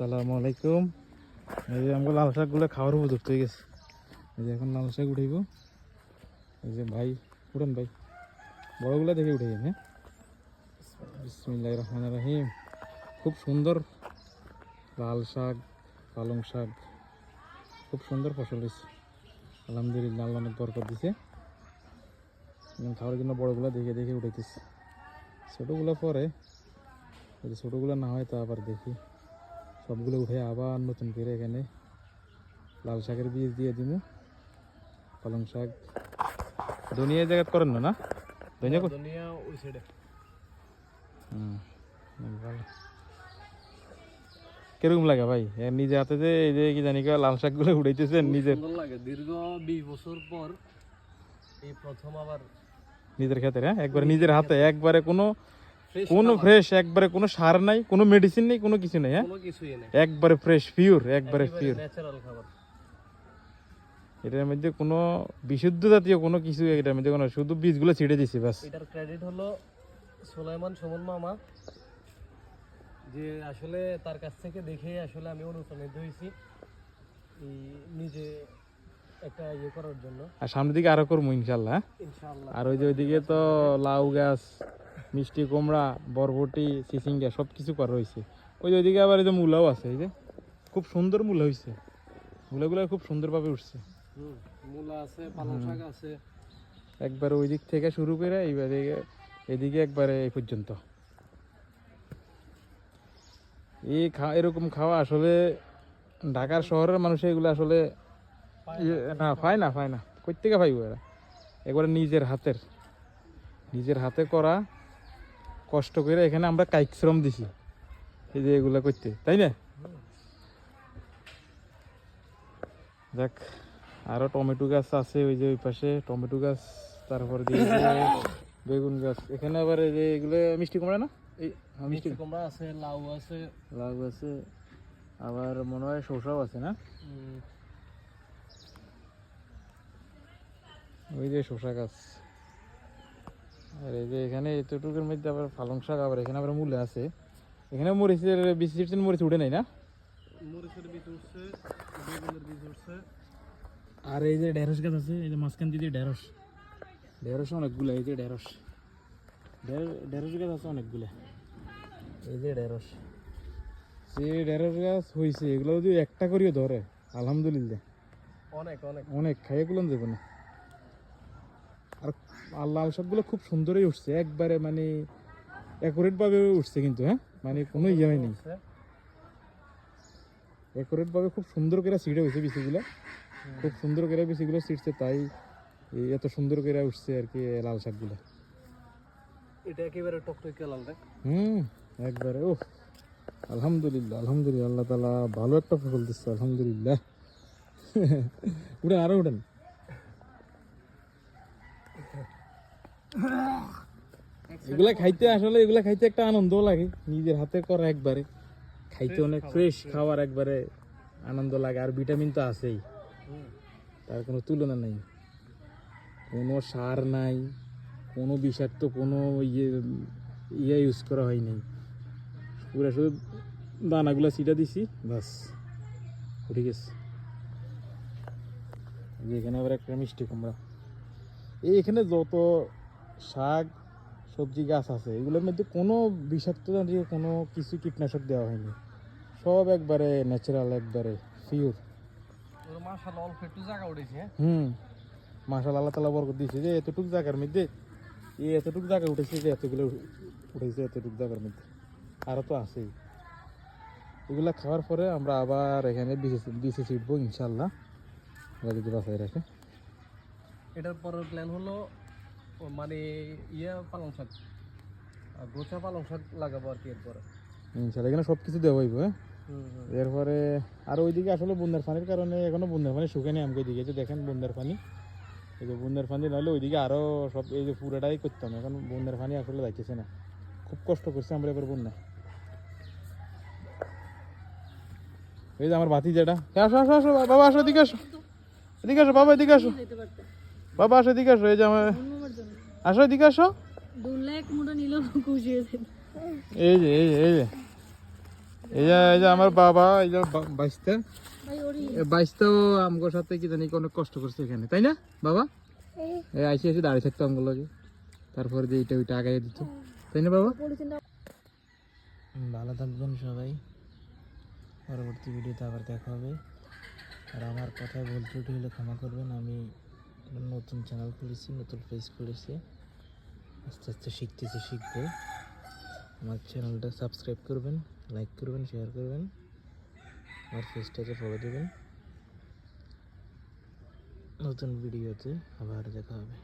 আসসালামু আলাইকুম। এই যে আমরা লাল শাকগুলো খাওয়ার উপযুক্ত হয়ে গেছে। এই যে এখন লাল শাক উঠাইব। এই যে ভাই উঠান ভাই, বড়গুলো দেখে উঠে যান। হ্যাঁ, বিসমিল্লাহির রহমানির রহিম। খুব সুন্দর লাল শাক, পালং শাক, খুব সুন্দর ফসল হয়েছে আলহামদুলিল্লাহ। আল্লাহ অনেক বরকত দিছে। খাওয়ার জন্য বড়গুলো দেখে দেখে উঠাইতেছে, ছোটোগুলো পরে যদি ছোটোগুলো না হয় তা আবার দেখি সবগুলো উঠে আবার নতুন করে এখানে লাল শাকের বীজ দিয়ে দিব। পালং শাক ধনিয়া জায়গা করেন না? না ধনিয়া ওই সাইডে। ভালো। কিরকম লাগে ভাই নিজে হাতে যে এই যে কি জানি লাল শাক গুলো উঠাইতেছেন? নিজের লাগে দীর্ঘ 20 বছর পর এই প্রথম আবার নিজের ক্ষেতে। হ্যাঁ, একবারে নিজের হাতে, একবারে কোনো ফ্রেশ, একবারে কোনো সার নাই, কোনো মেডিসিন নেই, কোনো কিছু নেই। হ্যাঁ, কোনো কিছুই নেই, একবারে ফ্রেশ, পিওর, একবারে পিওর ন্যাচারাল খাবার। এটার মধ্যে কোনো বিশুদ্ধ জাতীয় কোনো কিছু এটার মধ্যে কোনো, শুধু বীজগুলো ছিটে দিছি বাস। এটার ক্রেডিট হলো সুলাইমান সুমন মামা, যে আসলে তার কাছ থেকে দেখে আসলে আমি অনুপ্রাণিত হয়েছি নিজে একটা ইয়ে করার জন্য। আর সামনের দিকে আরো করবো ইনশাল্লাহ। ইনশাআল্লাহ। আর ওই যে ওইদিকে তো লাউ গাছ, মিষ্টি কুমড়া, বরবটি, চিচিঙ্গা সব কিছু করা হয়েছে। ওই ওইদিকে আবার এই যে মূলাও আছে, এই যে খুব সুন্দর মূলা হয়েছে, মূলাগুলো খুব সুন্দরভাবে উঠছে। মূলা আছে, পালং শাক আছে, একবার ওই দিক থেকে শুরু করে এইবারে এদিকে একবারে এই পর্যন্ত। এই এরকম খাওয়া আসলে ঢাকার শহরের মানুষ এগুলো আসলে না পায় না কই থেকে পাইব এরা? একবারে নিজের হাতে করা, কষ্ট করে এখানে আমরা কায়িক শ্রম দিছি এই যে এগুলা করতে, তাই না? দেখ আরো টমেটো গাছ আছে ওই যে ওই পাশে টমেটো গাছ, তারপর দিয়ে বেগুন গাছ। এখানে আবার এই যে এগুলো মিষ্টি কুমড়া না? এই মিষ্টি কুমড়া আছে, লাউ আছে, আবার মনে হয় শসাও আছে না? ওই যে শসা গাছ। আর এই যে এখানে এতটুকুর মধ্যে আবার পালং শাক, আবার এখানে আবার মূলা আছে। এখানে মরিচের বীজ ছিটছেন, মরিচ উঠে নাই না? মরিচের বীজ উঠছে, বেগুনের বীজ উঠছে। আর এই যে ঢেঁড়স গাছ আছে, এই যে মাঝখান দিয়ে ঢেঁড়স অনেকগুলো। এই যে ঢেঁড়স গাছ আছে অনেকগুলো। এই যে ঢেঁড়স গাছ হয়েছে, এগুলো যদি একটা করিও ধরে আলহামদুলিল্লাহ অনেক অনেক অনেক খাইয়ে গুলো দেবো না। আর লাল শাকগুলো খুব সুন্দরই উঠছে, একবারে মানে অ্যাকুরেট ভাবে উঠছে কিন্তু। হ্যাঁ, মানে কোনো ইয়ে হয়নি, অ্যাকুরেট ভাবে খুব সুন্দর করে সিটে হয়েছে বিচিগুলো, খুব সুন্দর করে বিচিগুলো সিটছে, তাই এত সুন্দর করে উঠছে আর কি লাল শাকগুলো। এটা একেবারে টকটকে লাল দেখ। একবারে ও আলহামদুলিল্লাহ আল্লাহ তাআলা ভালো একটা ফসল দিচ্ছে আলহামদুলিল্লাহ। উঠেন, আরো উঠেন। এগুলা খাইতে একটা আনন্দ লাগে, নিজের হাতে করা, একবারে খাইতে অনেক ফ্রেশ খাবার, একবারে আনন্দ লাগে। আর ভিটামিন তো আছেই, তার কোনো তুলনা নাই, কোনো সার নাই, কোনো বিষাক্ত কোনো ইয়ে ইউজ করা হয় নাই, পুরা শুধু দানাগুলো ছিটা দিছি বাস, ঠিক আছে। এখানে আবার একটা মিষ্টি কুমড়া। এখানে যত শাক সবজি গাছ আছে এগুলোর মধ্যে কোনো বিষাক্ত জাতীয় কোনো কিছু কীটনাশক দেওয়া হয়নি, সব একবারে ন্যাচারাল, একবারে পিওর। মাশাআল্লাহ অল্প একটু জায়গা উঠেছে। মাশাআল্লাহ আল্লাহ তাআলা বরকত দিয়েছে যে এতটুকু জায়গার মধ্যে এতটুকু জায়গা উঠেছে, যে এতগুলো উঠেছে এতটুকু জায়গার মধ্যে, আরও তো আছেই। এগুলা খাওয়ার পরে আমরা আবার এখানে বিচে ছিটবো ইনশাল্লাহ, যদি বাসায় রাখে। এটার পরের প্ল্যান হলো মানে পালং শাক, গোছা পালং শাক লাগাবো আর কি এরপরে ইনশাল্লাহ। এখানে সব কিছু দেওয়া হইব। এরপরে আর ওইদিকে আসলে বন্যার পানির কারণে এখনো বন্যার পানি শুকায়নি। আমাকে দিকে যে দেখেন বন্যার পানি, এই যে বন্যার পানি নাহলে ওইদিকে আরও সব এই যে পুরোটাই করতাম, এখন বন্যার পানি আসলে যাইতেছে না, খুব কষ্ট করছে আমরা এবার বন্যা। এই যে আমার ভাতি যেটা, আসো আসো আসো বাবা, আসো এদিকে আসো, এদিকে আসো বাবা, এদিকে আসো বাবা, আসো এদিকে আসো। এই যে আমার আসো এদিকে আসো, এই যে এই যে আমার বাবা, এই যে বাইশটা বাইশটাও আমগোর সাথে কি জানি অনেক কষ্ট করছে এখানে, তাই না বাবা? এই আইসি এসে দাঁড়িয়ে থাকতো আমগুলো লাগে, তারপরে যে এইটা ওইটা আগাই দিত, তাই না বাবা? ভালো থাকবেন সবাই, পরবর্তী ভিডিওতে আবার দেখা হবে। আর আমার কথায় ভুল ত্রুটি হলে ক্ষমা করবেন। আমি নতুন চ্যানেল খুলেছি, নতুন পেজ খুলেছি, আস্তে আস্তে শিখবো। আমার চ্যানেলটা সাবস্ক্রাইব করবেন, লাইক করবেন, শেয়ার করবেন, আমার পেজটাকে ফলো দেবেন। নতুন ভিডিওতে আবার দেখা হবে।